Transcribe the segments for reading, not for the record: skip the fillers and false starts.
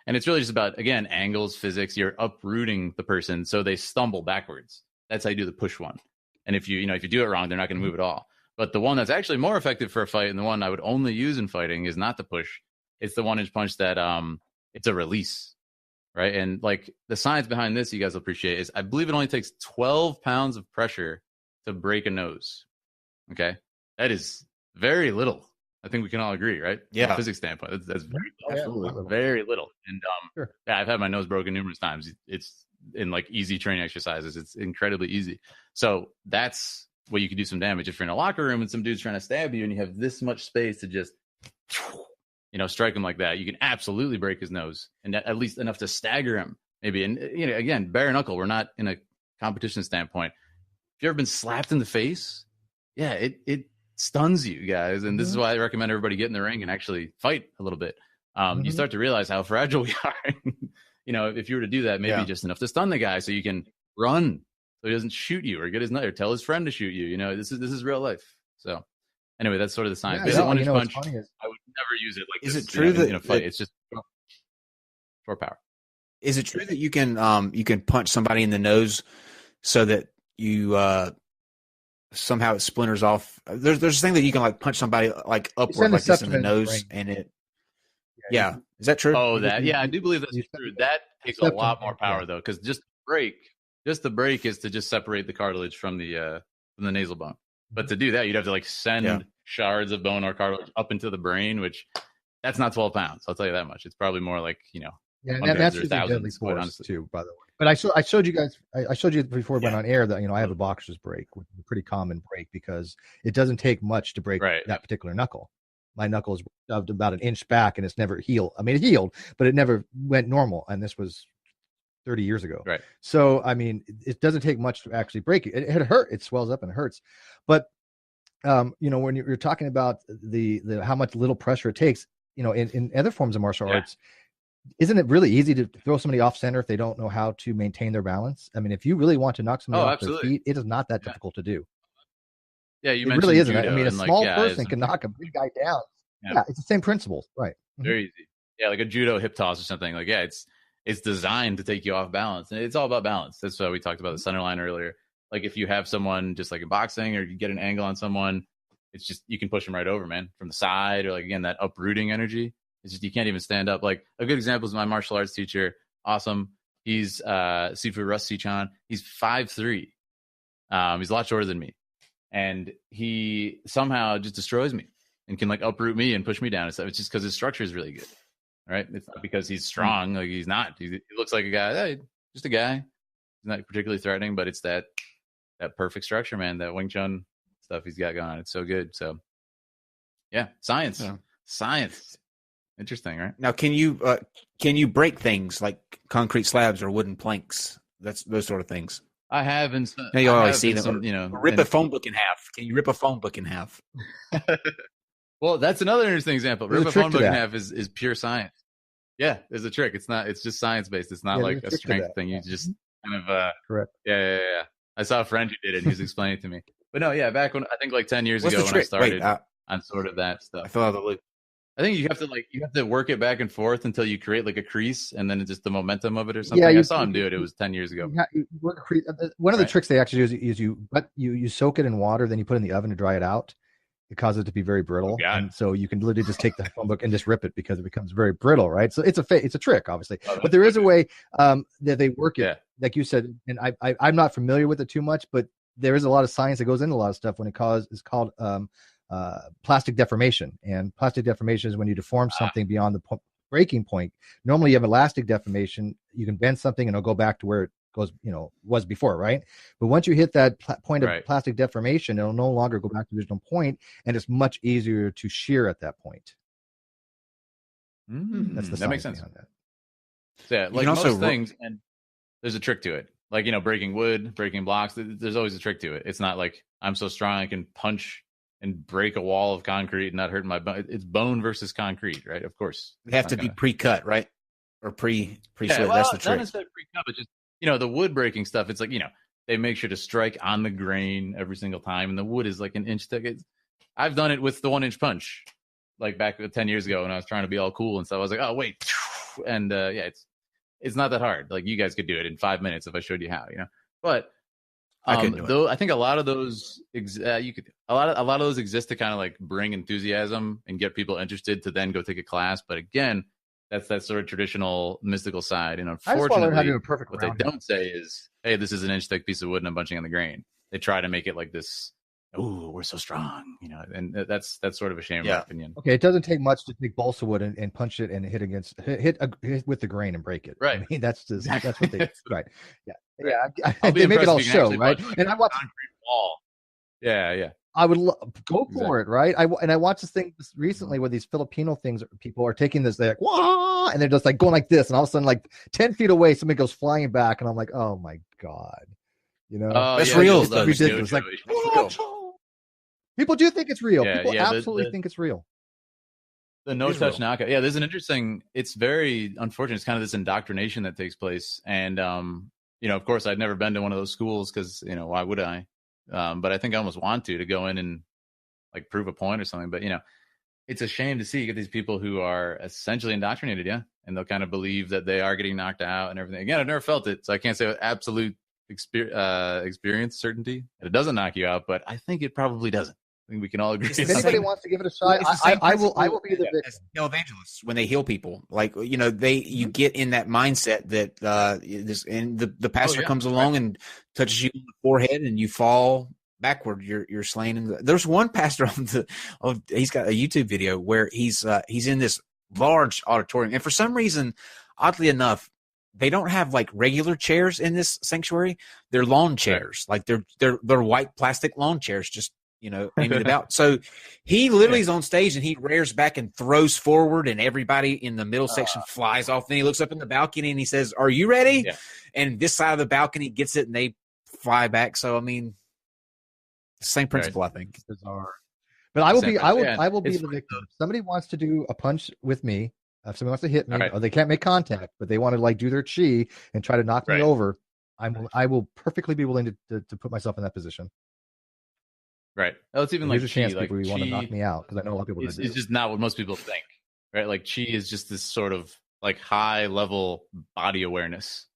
And it's really just about, again, angles, physics. You're uprooting the person so they stumble backwards. That's how you do the push one. And if you do it wrong, they're not going to move at all. But the one that's actually more effective for a fight, and the one I would only use in fighting, is not the push. It's the 1-inch punch that it's a release, right? And like the science behind this, you guys will appreciate, is I believe it only takes 12 pounds of pressure to break a nose. Okay, that is very little. I think we can all agree, right? Yeah. From a physics standpoint, that's very Absolutely. little. Very little. And Sure. yeah, I've had my nose broken numerous times. It's in like easy training exercises. It's incredibly easy. So that's where you can do some damage. If you're in a locker room and some dude's trying to stab you and you have this much space to just, strike him like that, you can absolutely break his nose, and at least enough to stagger him maybe. And, again, bare knuckle, we're not in a competition standpoint. If you've ever been slapped in the face, yeah, it stuns you guys. And this is why I recommend everybody get in the ring and actually fight a little bit. You start to realize how fragile we are. If you were to do that, maybe just enough to stun the guy so you can run so he doesn't shoot you or get his nut or tell his friend to shoot you. This is real life. So anyway, that's sort of the science. Yeah, 1-inch punch, I would never use it like is this. It true that in a fight? It's just for power. Is it true that you can punch somebody in the nose so that you somehow it splinters off? There's this thing that you can like punch somebody like upward like this in the nose, and it. Yeah, is that true? Oh, I do believe that's true. That takes a lot more power though, because just the break is to just separate the cartilage from the nasal bone. But to do that, you'd have to like send shards of bone or cartilage up into the brain, which that's not 12 pounds. I'll tell you that much. It's probably more like and that's the deadly force too, by the way. But I showed you guys. I showed you before we went on air that I have a boxer's break, which is a pretty common break because it doesn't take much to break that particular knuckle. My knuckle is shoved about an inch back, and it's never healed. I mean, it healed, but it never went normal. And this was 30 years ago. Right. So, I mean, it doesn't take much to actually break it. It hurt. It swells up and it hurts. But, when you're talking about the how much little pressure it takes, in other forms of martial arts, isn't it really easy to throw somebody off center if they don't know how to maintain their balance? I mean, if you really want to knock somebody off their feet, it is not that difficult to do. Yeah, it really isn't. I mean, a small person can knock a big guy down. Yeah, it's the same principles, right? Very easy. Yeah, like a judo hip toss or something. Like, it's designed to take you off balance, and it's all about balance. That's why we talked about the center line earlier. Like, if you have someone just like in boxing, or you get an angle on someone, it's just you can push them right over, man, from the side, or like again that uprooting energy. It's just you can't even stand up. Like a good example is my martial arts teacher. Awesome. He's Sifu Russ Sichan. He's 5'3". He's a lot shorter than me. And he somehow just destroys me and can like uproot me and push me down and stuff. It's just because his structure is really good, right? It's not because he's strong. Like he's not. He looks like a guy. Just a guy. He's not particularly threatening, but it's that perfect structure, man. That Wing Chun stuff he's got going on. It's so good. So, yeah, science. Yeah. Science. Interesting, right? Now, can you break things like concrete slabs or wooden planks? That's those sort of things. I have, and now you always see them. Rip a phone book in half. Can you rip a phone book in half? Well, that's another interesting example. Rip a phone book in half is pure science. Yeah, there's a trick. It's not. It's just science based. It's not like a strength thing. You just kind of correct. Yeah. I saw a friend who did it. And he was explaining it to me. But no, back when I think like 10 years ago when I started on sort of that stuff. I fell out of the loop. I think you have to work it back and forth until you create like a crease, and then it's just the momentum of it or something. Yeah, I saw him do it. It was 10 years ago. One of the tricks they actually do is you soak it in water, then you put it in the oven to dry it out. It causes it to be very brittle, and so you can literally just take the phone book and just rip it because it becomes very brittle, right? So it's a trick, obviously, but there is a way that they work it, like you said, and I'm not familiar with it too much, but there is a lot of science that goes into a lot of stuff when it's called plastic deformation. And plastic deformation is when you deform something beyond the breaking point. Normally you have elastic deformation. You can bend something and it'll go back to where it goes, was before, right? But once you hit that point of plastic deformation, it'll no longer go back to the original point, and it's much easier to shear at that point. That's the that makes sense. That. So, yeah, like most things, and there's a trick to it. Like, breaking wood, breaking blocks, there's always a trick to it. It's not like I'm so strong I can punch and break a wall of concrete and not hurt my bone. It's bone versus concrete, right? Of course. They have to be pre-cut, right? Or pre-slid. Well, that's the trick. Not necessarily pre-cut, but just, the wood breaking stuff. It's like, they make sure to strike on the grain every single time. And the wood is like an inch thick. I've done it with the 1-inch punch, like back 10 years ago when I was trying to be all cool and stuff. I was like, oh, wait, and it's not that hard. Like you guys could do it in 5 minutes if I showed you how, but though I think a lot of those a lot of those exist to kind of like bring enthusiasm and get people interested to then go take a class. But again, that's that sort of traditional mystical side. And unfortunately, what they don't say is, hey, this is an inch thick piece of wood and I'm bunching on the grain. They try to make it like this, oh, we're so strong, and that's sort of a shame in my opinion. Okay, it doesn't take much to take balsa wood and punch it and hit with the grain and break it. Right. I mean, that's what they right. Yeah. They make it all show, right? And I watch wall. Yeah. I would go for it, right? I watched this thing recently where these Filipino people are taking this, they're like, wah, and they're just like going like this, and all of a sudden, like 10 feet away, somebody goes flying back, and I'm like, oh my God, that's real. It's ridiculous. Like, people do think it's real. People absolutely think it's real. The no-touch knockout. Yeah, there's an interesting. It's very unfortunate. It's kind of this indoctrination that takes place, and of course, I'd never been to one of those schools because why would I? But I think I almost want to go in and like prove a point or something. But it's a shame to see you get these people who are essentially indoctrinated, and they'll kind of believe that they are getting knocked out and everything. Again, I've never felt it, so I can't say with absolute experience certainty that it doesn't knock you out. But I think it probably doesn't. I think we can all agree. If anybody wants to give it a shot, I will be the victim. Evangelists, when they heal people, like you get in that mindset that the pastor comes along and touches you on the forehead and you fall backward. You're slain. And there's one pastor he's got a YouTube video where he's in this large auditorium, and for some reason, oddly enough, they don't have like regular chairs in this sanctuary. They're lawn chairs, like they're white plastic lawn chairs, just aiming about. So he literally is on stage and he rears back and throws forward, and everybody in the middle section flies off. Then he looks up in the balcony and he says, "Are you ready?" Yeah. And this side of the balcony gets it and they fly back. So I mean, same principle, I think. It's bizarre. But I will be the victim. If somebody wants to do a punch with me, if somebody wants to hit me, or they can't make contact, but they want to like do their chi and try to knock me over, I will perfectly be willing to put myself in that position. Right. Oh, it's even like there's a chance people want to knock me out because I know a lot of people. It's just not what most people think, right? Like chi is just this sort of like high level body awareness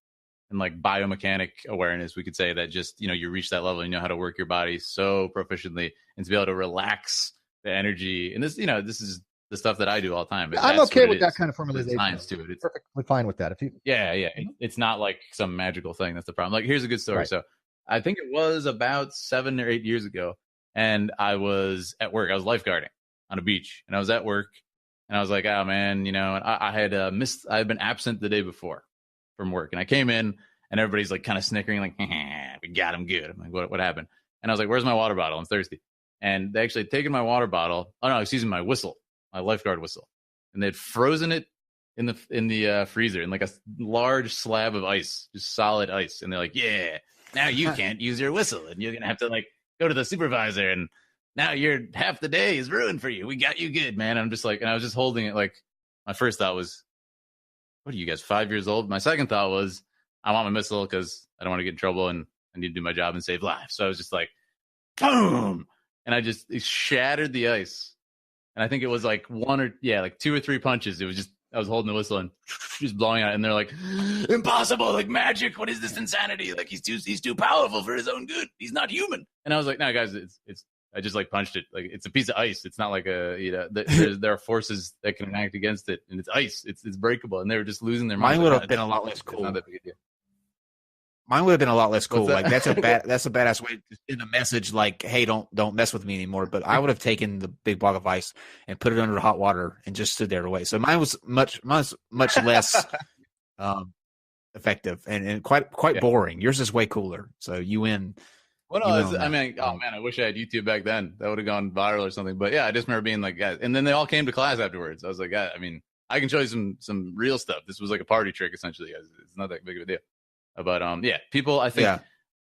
and like biomechanic awareness. We could say that just you reach that level, and you know how to work your body so proficiently, and to be able to relax the energy. And this this is the stuff that I do all the time. I'm okay with that kind of formalization. Science to it. It's perfectly fine with that. It's not like some magical thing. That's the problem. Like here's a good story. Right. So I think it was about 7 or 8 years ago. And I was at work. I was lifeguarding on a beach, and I was at work, and I was like, "Oh man, and I had missed. I had been absent the day before from work, and I came in, and everybody's like kind of snickering, like, we got him good." I'm like, "What happened?" And I was like, "Where's my water bottle? I'm thirsty." And they actually had taken my water bottle. Oh no, excuse me, my whistle, my lifeguard whistle, and they'd frozen it in the freezer in like a large slab of ice, just solid ice. And they're like, "Yeah, now you can't use your whistle, and you're gonna have to like go to the supervisor, and now your half the day is ruined for you. We got you good, man." I'm just like, and I was just holding it. Like, my first thought was, what are you guys, 5 years old? My second thought was, I want my missile because I don't want to get in trouble and I need to do my job and save lives. So I was just like, boom. And it shattered the ice. And I think it was like 2 or 3 punches. It was just, I was holding the whistle and just blowing out, and they're like, "Impossible, like magic. What is this insanity? Like he's too powerful for his own good. He's not human." And I was like, "No, guys, it's I just like punched it. Like it's a piece of ice. It's not like there are forces that can act against it, and it's ice. It's breakable." And they were just losing their mind. Mine would have been a lot less cool. Not that big a deal. Mine would have been a lot less cool. Like that's a badass way to send a message like, "Hey, don't mess with me anymore." But I would have taken the big block of ice and put it under hot water and just stood there to wait. So mine was much less effective and quite boring. Yours is way cooler. So you win. Well, no, I mean, oh man, I wish I had YouTube back then. That would have gone viral or something. But yeah, I just remember being like, guys, and then they all came to class afterwards. I was like, I mean, I can show you some real stuff. This was like a party trick essentially. It's not that big of a deal. But people, I think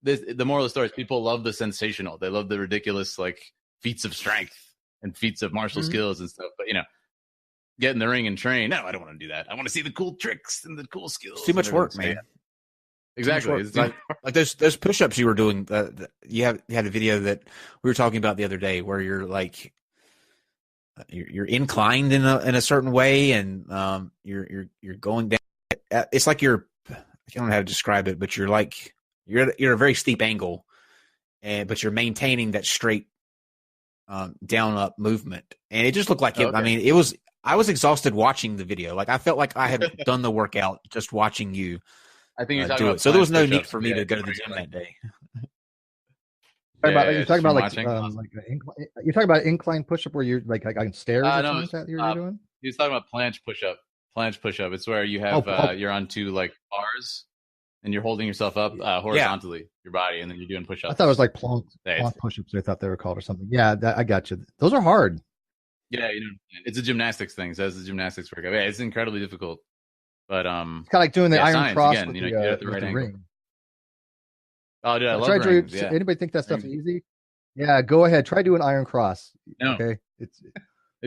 the moral of the story is people love the sensational. They love the ridiculous, like feats of strength and feats of martial skills and stuff. But get in the ring and train. No, I don't want to do that. I want to see the cool tricks and the cool skills. It's too much work, man. Exactly. It's like those push-ups you were doing. You had a video that we were talking about the other day where you're like, you're inclined in a certain way, and you're going down. It's like I don't know how to describe it, but you're at a very steep angle, but you're maintaining that straight down up movement, and it just looked like it. Okay. I mean, I was exhausted watching the video. Like, I felt like I had done the workout just watching you. I think you're talking about so there was no need for me to go to the gym that day. You're talking about incline push-up where you're like on stairs or something like that you're doing? He was talking about planche push-up. Planche push-up. It's where you have you're on two like bars and you're holding yourself up horizontally, your body, and then you're doing push-ups. I thought it was like planche push-ups. I thought they were called or something. Yeah, I got you. Those are hard. Yeah, it's a gymnastics thing. So that's the gymnastics workout. Yeah, it's incredibly difficult. But it's kind of like doing the iron cross again, with you get the right angle. Ring. Oh, dude, I love rings. Yeah. Anybody think that stuff's easy? Yeah, go ahead. Try doing iron cross. No. Okay, it's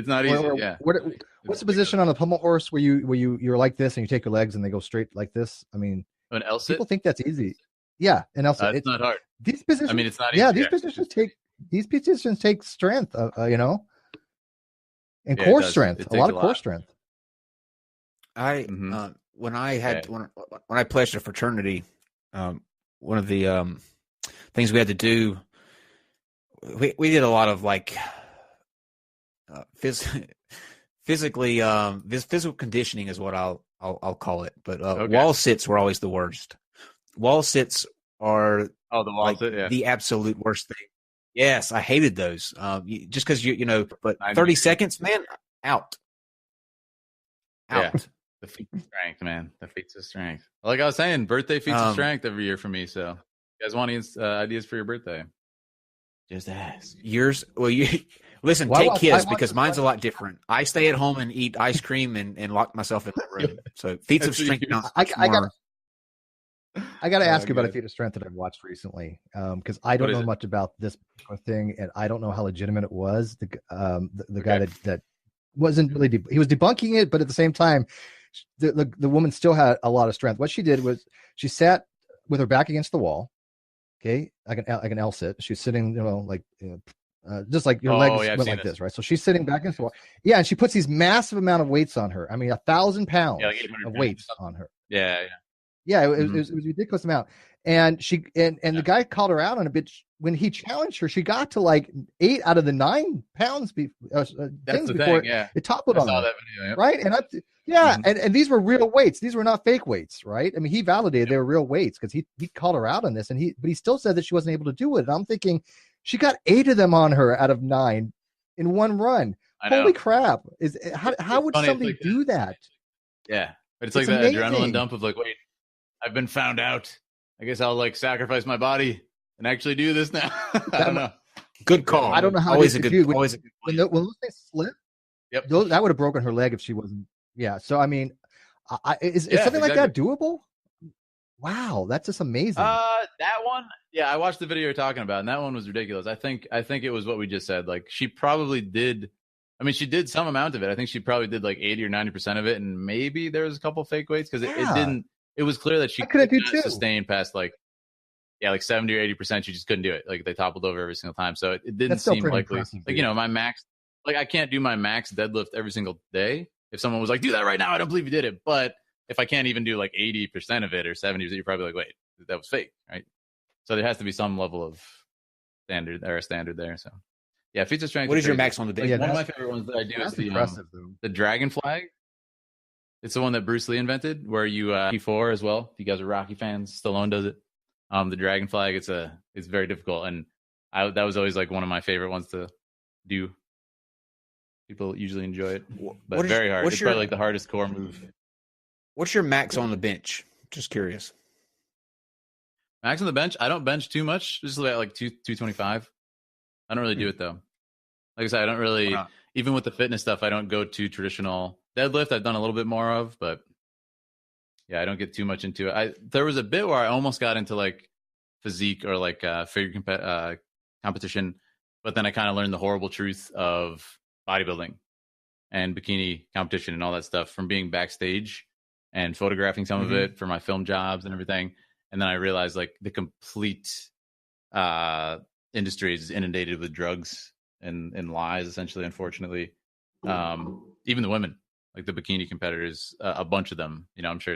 not easy. Yeah. What's the position on a pommel horse where you're like this and you take your legs and they go straight like this? I mean, an L sit. People think that's easy. Yeah, an L sit. It's not hard. These positions. I mean, it's not easy. Yeah, these positions take strength. And core strength. A lot of core strength. When I pledged a fraternity, one of the things we had to do, we did a lot of like physical conditioning is what I'll call it. But wall sits were always the worst. Wall sits are the absolute worst thing. Yes, I hated those. Just because but 30 seconds, man, out. Yeah. The feats of strength, man. The feats of strength. Like I was saying, birthday feats of strength every year for me. So, you guys want any ideas for your birthday? Just ask. Yours? Well, listen. Take his because mine's a lot different. I stay at home and eat ice cream and lock myself in that room. So feats of strength. I got to ask you about a feat of strength that I've watched recently because I don't know much about this thing and I don't know how legitimate it was. The guy that wasn't really he was debunking it, but at the same time, the woman still had a lot of strength. What she did was she sat with her back against the wall, okay, like an L sit. She's sitting, just like your legs went like this, right? So she's sitting back against the wall. Yeah, and she puts these massive amount of weights on her. I mean, 1,000 pounds of weights on her. Yeah. Yeah, it was a ridiculous amount. And she the guy called her out on a bit when he challenged her. She got to like 8 out of the 9 pounds things before it toppled on her. That video, right? And and these were real weights. These were not fake weights, right? I mean, he validated they were real weights because he called her out on this, but he still said that she wasn't able to do it. And I'm thinking she got 8 of them on her out of 9 in one run. Holy crap! How would somebody do that? Yeah, but it's like that adrenaline dump of like, wait, I've been found out. I guess I'll like sacrifice my body and actually do this now. I don't know. Good call. I don't know how always a good when those things slip. Yep. That would have broken her leg if she wasn't. Yeah. So I mean, is something like that doable? Wow, that's just amazing. That one, I watched the video you're talking about, and that one was ridiculous. I think it was what we just said. Like she probably did. I mean, she did some amount of it. I think she probably did like 80 or 90% of it, and maybe there was a couple fake weights because it didn't. It was clear that she couldn't sustain past like 70 or 80%. She just couldn't do it. Like they toppled over every single time. So it didn't seem likely. Like, my max, like I can't do my max deadlift every single day. If someone was like, do that right now, I don't believe you did it. But if I can't even do like 80% of it or 70%, you're probably like, wait, that was fake, right? So there has to be some level of standard there. So yeah, feats of strength. What is your max on the day? Like, one of my favorite ones that I do is the dragon flag. It's the one that Bruce Lee invented, where you P4 as well. If you guys are Rocky fans, Stallone does it. The dragon flag, it's very difficult, and that was always like one of my favorite ones to do. People usually enjoy it, but very hard. It's probably like the hardest core move. What's your max on the bench? Just curious. Max on the bench? I don't bench too much. Just like 225. I don't really do it though. Like I said, I don't really. Even with the fitness stuff, I don't go too traditional. Deadlift, I've done a little bit more of, but I don't get too much into it. There was a bit where I almost got into like physique or like figure competition, but then I kind of learned the horrible truth of bodybuilding and bikini competition and all that stuff from being backstage and photographing some of it for my film jobs and everything. And then I realized like the complete industry is inundated with drugs and lies, essentially, unfortunately. Even the women, like the bikini competitors, a bunch of them, I'm sure